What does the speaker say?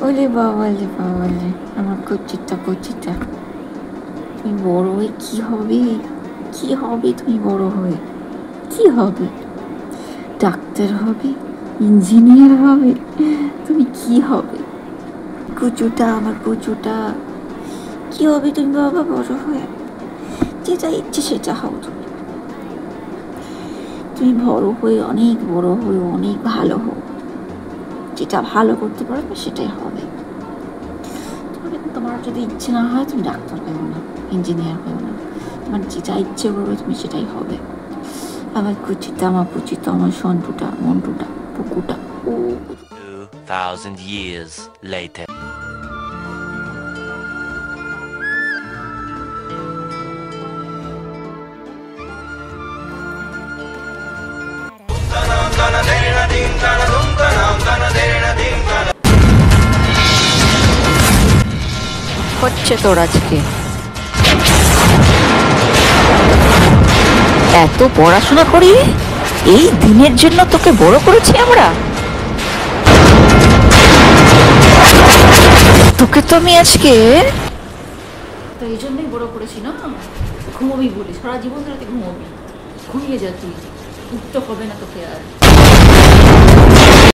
ওলে বাবালে বাবালে, আমার কচিটা কচিটা, তুমি বড় হয়ে কি হবে? কি হবে তুমি বড় হয়ে? কি হবে? ডাক্তার হবে? ইঞ্জিনিয়ার হবে? তুমি কি হবে? কুচুটা, আমার কুচুটা, কি হবে তুমি বাবা বড় হয়ে? যেটা ইচ্ছে সেটা হও তুমি। তুমি বড় হয়ে, অনেক বড় হয়ে, অনেক ভালো হও। যেটা ভালো করতে পারবে সেটাই হবে। তোমার যদি ইচ্ছে না হয় তুমি ডাক্তার হও না, ইঞ্জিনিয়ার হও না, তোমার যেটা ইচ্ছে করবে তুমি সেটাই হবে। আমার কুচিটা, আমার পুচিটা, আমার সন্টুটা, মন্টুটা, পুকুটা। 2000 years later. হচ্ছে তোর আজকে এত পড়াশোনা করি, এই দিনের জন্য তোকে বড় করেছি আমরা। তোকে তো আমি আজকে তো এই জন্যই বড় করেছি না, ঘুমোবি বলি, সারা জীবন ধরে তুই ঘুমোবি, ঘুমিয়ে যা তুই, উঠতে হবে না তোকে আর।